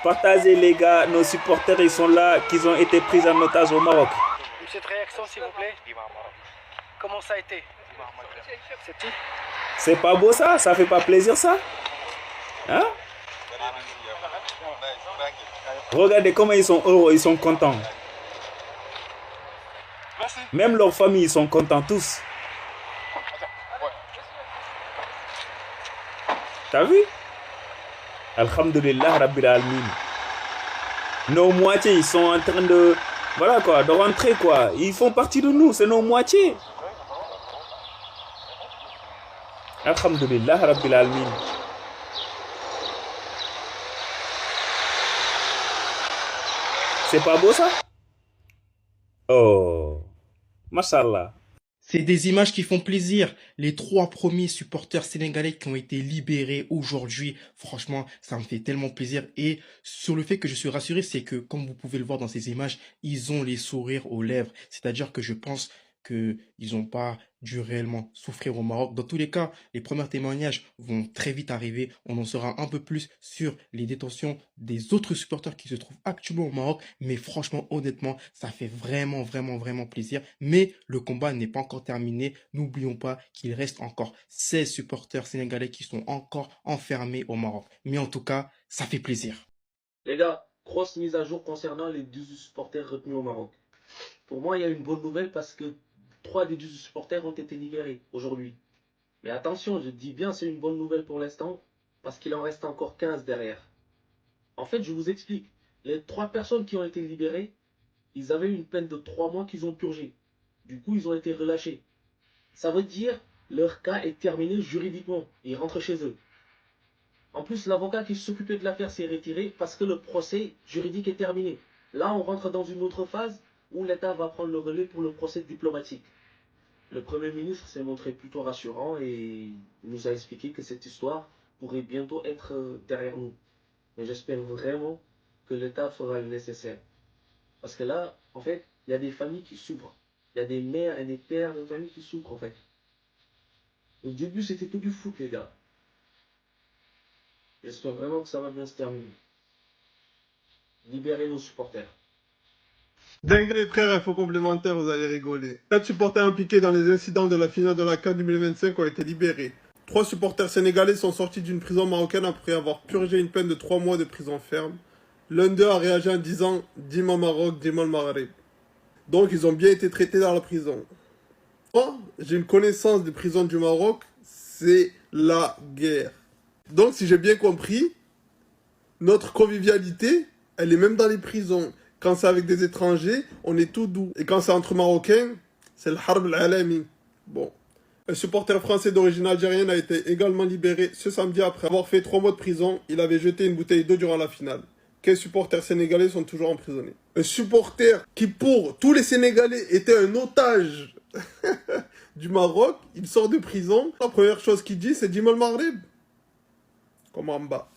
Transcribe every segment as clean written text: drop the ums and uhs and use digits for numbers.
Partagez les gars, nos supporters ils sont là, qu'ils ont été pris en otage au Maroc. Une petite réaction s'il vous plaît. Comment ça a été? C'est tout? C'est pas beau ça? Ça fait pas plaisir ça? Hein? Regardez comment ils sont heureux, ils sont contents. Même leurs familles, ils sont contents tous. T'as vu? Alhamdulillah Rabbil Alamin. Nos moitiés, ils sont en train de... Voilà quoi, de rentrer quoi. Ils font partie de nous, c'est nos moitiés. Alhamdulillah Rabbil Alamin. C'est pas beau ça? Oh, mashallah. C'est des images qui font plaisir. Les 3 premiers supporters sénégalais qui ont été libérés aujourd'hui, franchement, ça me fait tellement plaisir. Et sur le fait que je suis rassuré, c'est que, comme vous pouvez le voir dans ces images, ils ont les sourires aux lèvres. C'est-à-dire que je pense qu'ils n'ont pas dû réellement souffrir au Maroc. Dans tous les cas, les premiers témoignages vont très vite arriver. On en saura un peu plus sur les détentions des autres supporters qui se trouvent actuellement au Maroc. Mais franchement, honnêtement, ça fait vraiment, vraiment, vraiment plaisir. Mais le combat n'est pas encore terminé. N'oublions pas qu'il reste encore 16 supporters sénégalais qui sont encore enfermés au Maroc. Mais en tout cas, ça fait plaisir. Les gars, grosse mise à jour concernant les 12 supporters retenus au Maroc. Pour moi, il y a une bonne nouvelle parce que 3 des 12 supporters ont été libérés aujourd'hui. Mais attention, je dis bien c'est une bonne nouvelle pour l'instant parce qu'il en reste encore 15 derrière. En fait, je vous explique. Les 3 personnes qui ont été libérées, ils avaient une peine de 3 mois qu'ils ont purgé. Du coup, ils ont été relâchés. Ça veut dire leur cas est terminé juridiquement. Ils rentrent chez eux. En plus, l'avocat qui s'occupait de l'affaire s'est retiré parce que le procès juridique est terminé. Là, on rentre dans une autre phase où l'État va prendre le relais pour le procès diplomatique. Le Premier ministre s'est montré plutôt rassurant et nous a expliqué que cette histoire pourrait bientôt être derrière nous. Mais j'espère vraiment que l'État fera le nécessaire. Parce que là, en fait, il y a des familles qui souffrent. Il y a des mères et des pères de familles qui souffrent, en fait. Au début, c'était tout du foot, les gars. J'espère vraiment que ça va bien se terminer. Libérez nos supporters. Dinguerie frère, info complémentaire, vous allez rigoler. 4 supporters impliqués dans les incidents de la finale de la CAN 2025 ont été libérés. 3 supporters sénégalais sont sortis d'une prison marocaine après avoir purgé une peine de 3 mois de prison ferme. L'un d'eux a réagi en disant « Dis-moi Maroc, dis-moi le Maghreb ». Donc ils ont bien été traités dans la prison. Moi, j'ai une connaissance des prisons du Maroc, c'est la guerre. Donc si j'ai bien compris, notre convivialité, elle est même dans les prisons. Quand c'est avec des étrangers, on est tout doux. Et quand c'est entre Marocains, c'est le harb al-alami. Bon. Un supporter français d'origine algérienne a été également libéré ce samedi après avoir fait 3 mois de prison. Il avait jeté une bouteille d'eau durant la finale. 15 supporters sénégalais sont toujours emprisonnés. Un supporter qui, pour tous les Sénégalais, était un otage du Maroc, il sort de prison. La première chose qu'il dit, c'est « Dis-moi le Maghreb ». Comme en bas.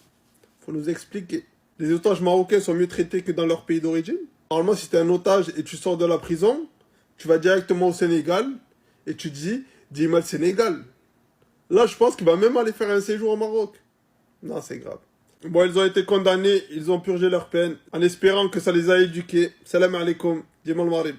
Faut nous expliquer. Les otages marocains sont mieux traités que dans leur pays d'origine. Normalement, si tu es un otage et tu sors de la prison, tu vas directement au Sénégal et tu dis « Dis-moi le Sénégal ». Là, je pense qu'il va même aller faire un séjour au Maroc. Non, c'est grave. Bon, ils ont été condamnés, ils ont purgé leur peine, en espérant que ça les a éduqués. Salam alaikum, dis-moi le Maghreb.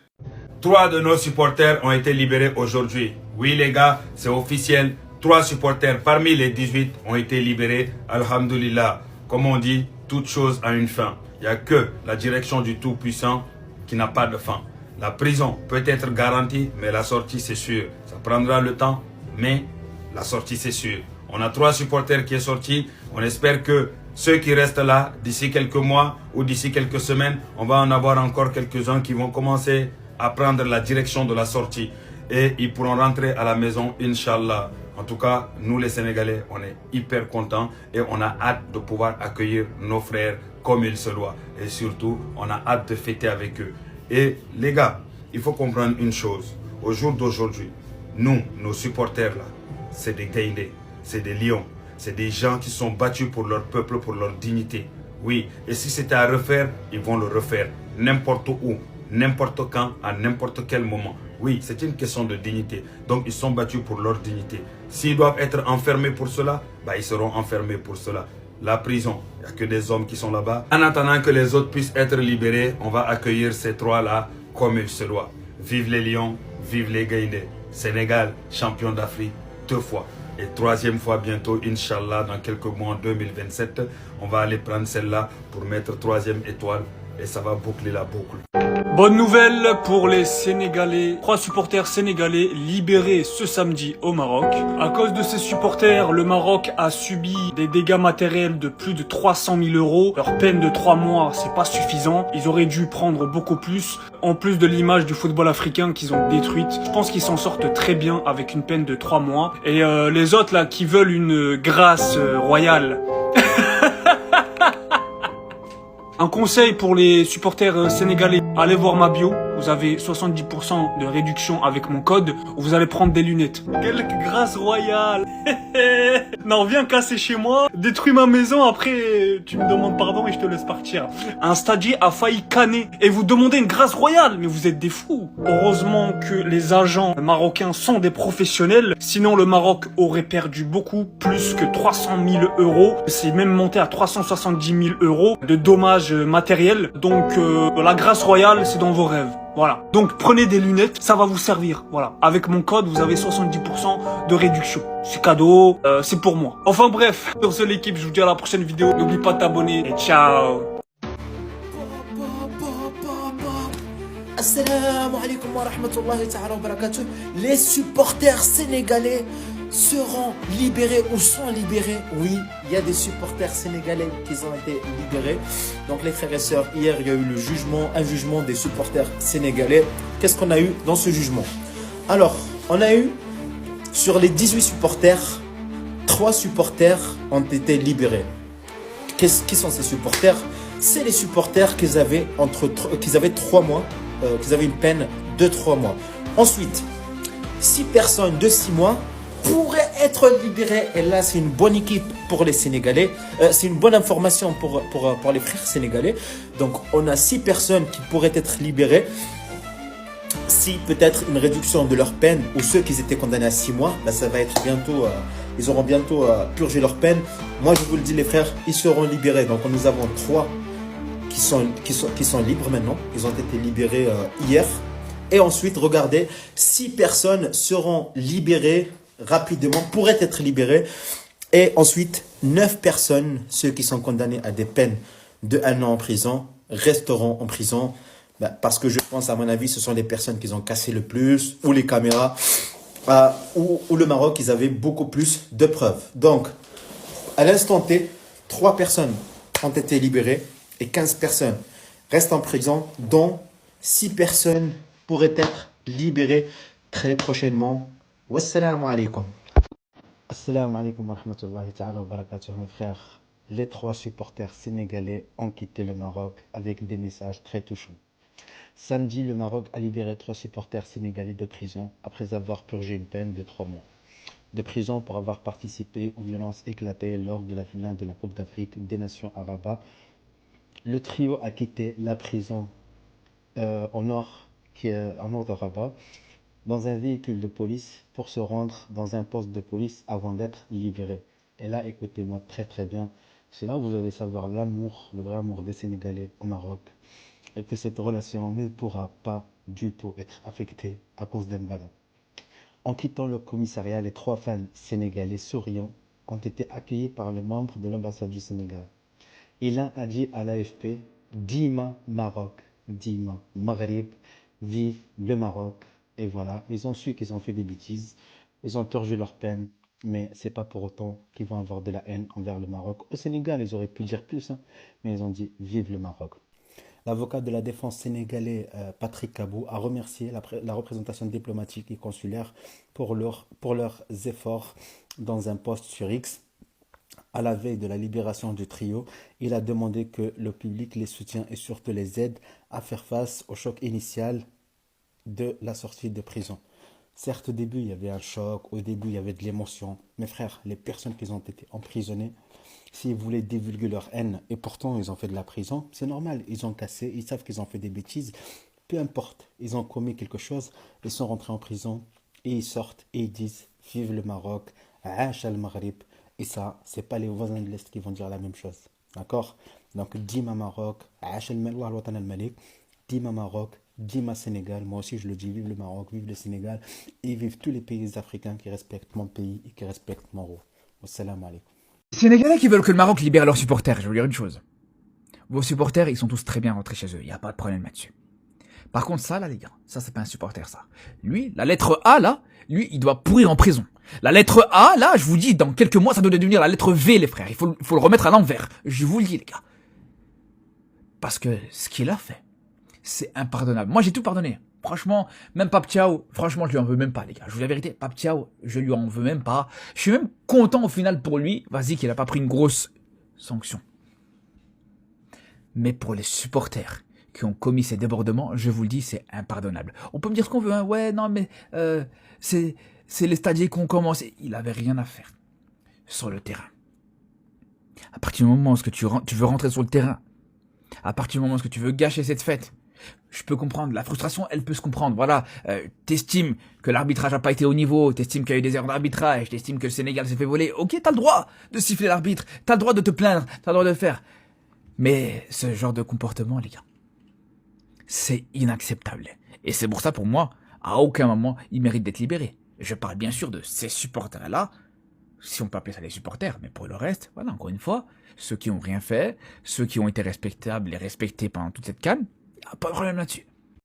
3 de nos supporters ont été libérés aujourd'hui. Oui les gars, c'est officiel. 3 supporters parmi les 18 ont été libérés. Alhamdulillah. Comme on dit, toute chose a une fin. Il n'y a que la direction du Tout-Puissant qui n'a pas de fin. La prison peut être garantie, mais la sortie c'est sûr. Ça prendra le temps, mais la sortie c'est sûr. On a 3 supporters qui sont sortis. On espère que ceux qui restent là, d'ici quelques mois ou d'ici quelques semaines, on va en avoir encore quelques-uns qui vont commencer à prendre la direction de la sortie. Et ils pourront rentrer à la maison, Inch'Allah. En tout cas, nous les Sénégalais, on est hyper contents et on a hâte de pouvoir accueillir nos frères comme il se doit. Et surtout, on a hâte de fêter avec eux. Et les gars, il faut comprendre une chose. Au jour d'aujourd'hui, nous, nos supporters là, c'est des Gaïndés, c'est des lions. C'est des gens qui sont battus pour leur peuple, pour leur dignité. Oui, et si c'était à refaire, ils vont le refaire. N'importe où, n'importe quand, à n'importe quel moment. Oui, c'est une question de dignité. Donc, ils sont battus pour leur dignité. S'ils doivent être enfermés pour cela, bah, ils seront enfermés pour cela. la prison. Il n'y a que des hommes qui sont là-bas. En attendant que les autres puissent être libérés, on va accueillir ces trois-là comme il se doit. Vive les Lions, vive les Gaïndés. Sénégal, champion d'Afrique 2 fois. Et 3e fois bientôt, Inch'Allah, dans quelques mois, en 2027, on va aller prendre celle-là pour mettre 3e étoile et ça va boucler la boucle. Bonne nouvelle pour les Sénégalais. 3 supporters sénégalais libérés ce samedi au Maroc. À cause de ces supporters, le Maroc a subi des dégâts matériels de plus de 300 000 €. Leur peine de 3 mois, c'est pas suffisant. Ils auraient dû prendre beaucoup plus. En plus de l'image du football africain qu'ils ont détruite, je pense qu'ils s'en sortent très bien avec une peine de 3 mois. Et les autres là qui veulent une grâce royale. Un conseil pour les supporters sénégalais, allez voir ma bio, vous avez 70% de réduction avec mon code, vous allez prendre des lunettes. Quelle grâce royale. Non, viens casser chez moi, détruis ma maison, après tu me demandes pardon et je te laisse partir. Un stagiaire a failli canner et vous demandez une grâce royale, mais vous êtes des fous. Heureusement que les agents marocains sont des professionnels, sinon le Maroc aurait perdu beaucoup plus que 300 000 €. C'est même monté à 370 000 € de dommages matériels. Donc la grâce royale, c'est dans vos rêves. Voilà. Donc prenez des lunettes, ça va vous servir. Voilà. Avec mon code, vous avez 70% de réduction. C'est cadeau, c'est pour moi. Enfin bref, sur ce l'équipe, je vous dis à la prochaine vidéo. N'oublie pas de t'abonner et ciao. Assalamu alaikum wa rahmatullahi ta'ala wa barakatuh. Les supporters sénégalais seront libérés ou sont libérés. Oui, il y a des supporters sénégalais qui ont été libérés. Donc les frères et sœurs, hier il y a eu un jugement des supporters sénégalais. Qu'est-ce qu'on a eu dans ce jugement? Alors, on a eu sur les 18 supporters, 3 supporters ont été libérés. Qui sont ces supporters? C'est les supporters qu'ils avaient 3 mois, qu'ils avaient une peine de 3 mois. Ensuite, 6 personnes de 6 mois pourraient être libérées. Et là, c'est une bonne équipe pour les Sénégalais. C'est une bonne information pour les frères sénégalais. Donc, on a 6 personnes qui pourraient être libérées. Si peut-être une réduction de leur peine, ou ceux qui étaient condamnés à 6 mois, là, ça va être bientôt, ils auront bientôt purgé leur peine. Moi, je vous le dis, les frères, ils seront libérés. Donc, nous avons 3 qui sont libres maintenant. Ils ont été libérés hier. Et ensuite, regardez, 6 personnes seront libérées rapidement, pourraient être libérées. Et ensuite, 9 personnes, ceux qui sont condamnés à des peines de 1 an en prison, resteront en prison. Parce que je pense, à mon avis, ce sont les personnes qui ont cassé le plus, ou les caméras, ou le Maroc, ils avaient beaucoup plus de preuves. Donc, à l'instant T, 3 personnes ont été libérées et 15 personnes restent en prison, dont 6 personnes pourraient être libérées très prochainement. Wassalamu alaikum. Assalamu alaikum wa rahmatullahi ta'ala wa barakatuh, mes frères. Les 3 supporters sénégalais ont quitté le Maroc avec des messages très touchants. Samedi, le Maroc a libéré 3 supporters sénégalais de prison après avoir purgé une peine de 3 mois de prison pour avoir participé aux violences éclatées lors de la finale de la Coupe d'Afrique des Nations à Rabat. Le trio a quitté la prison au nord de Rabat dans un véhicule de police pour se rendre dans un poste de police avant d'être libéré. Et là, écoutez-moi très très bien, c'est là où vous allez savoir l'amour, le vrai amour des Sénégalais au Maroc, et que cette relation ne pourra pas du tout être affectée à cause d'un ballon. En quittant le commissariat, les 3 fans sénégalais souriants ont été accueillis par les membres de l'ambassade du Sénégal. Et l'un a dit à l'AFP, Dima Maroc, Dima Maghreb, vive le Maroc. Et voilà, ils ont su qu'ils ont fait des bêtises, ils ont purgé leur peine, mais c'est pas pour autant qu'ils vont avoir de la haine envers le Maroc. Au Sénégal, ils auraient pu dire plus, mais ils ont dit vive le Maroc. L'avocat de la défense sénégalais Patrick Kabou a remercié la représentation diplomatique et consulaire pour leurs efforts dans un post sur X. À la veille de la libération du trio, il a demandé que le public les soutienne et surtout les aide à faire face au choc initial de la sortie de prison. Certes, au début, il y avait un choc, au début, il y avait de l'émotion. Mes frères, les personnes qui ont été emprisonnées, s'ils voulaient divulguer leur haine, et pourtant ils ont fait de la prison, c'est normal, ils ont cassé, ils savent qu'ils ont fait des bêtises, peu importe, ils ont commis quelque chose, ils sont rentrés en prison, et ils sortent, et ils disent, vive le Maroc, Aach al-Maghrib, Et ça, c'est pas les voisins de l'Est qui vont dire la même chose. D'accord? Donc, Dima Maroc, Dima Maroc, Dima Sénégal. Moi aussi, je le dis, vive le Maroc, vive le Sénégal et vive tous les pays africains qui respectent mon pays et qui respectent mon rôle. Wassalamu alaikum. Les Sénégalais qui veulent que le Maroc libère leurs supporters, je vais vous dire une chose. Vos supporters, ils sont tous très bien rentrés chez eux, il n'y a pas de problème là-dessus. Par contre, ça, là, les gars, ça, c'est pas un supporter, ça. Lui, la lettre A, là, lui, il doit pourrir en prison. La lettre A, là, je vous dis, dans quelques mois, ça doit devenir la lettre V, les frères. Il faut le remettre à l'envers. Je vous le dis, les gars. Parce que ce qu'il a fait, c'est impardonnable. Moi, j'ai tout pardonné. Franchement, même Pape Thiaw, franchement, je lui en veux même pas, les gars. Je vous dis la vérité, Pape Thiaw, je lui en veux même pas. Je suis même content, au final, pour lui, vas-y, qu'il a pas pris une grosse sanction. Mais pour les supporters qui ont commis ces débordements, je vous le dis, c'est impardonnable. On peut me dire ce qu'on veut, hein. Ouais, non, mais c'est les stadiers qui ont commencé. Il avait rien à faire sur le terrain. À partir du moment où tu veux rentrer sur le terrain, à partir du moment où tu veux gâcher cette fête, je peux comprendre. La frustration, elle peut se comprendre. Voilà, t'estimes que l'arbitrage n'a pas été au niveau, t'estimes qu'il y a eu des erreurs d'arbitrage, t'estimes que le Sénégal s'est fait voler. Ok, t'as le droit de siffler l'arbitre, t'as le droit de te plaindre, t'as le droit de le faire. Mais ce genre de comportement, les gars, c'est inacceptable. Et c'est pour ça, pour moi, à aucun moment, il mérite d'être libéré. Je parle bien sûr de ces supporters-là, si on peut appeler ça les supporters, mais pour le reste, voilà, encore une fois, ceux qui n'ont rien fait, ceux qui ont été respectables et respectés pendant toute cette canne, il n'y a pas de problème là-dessus.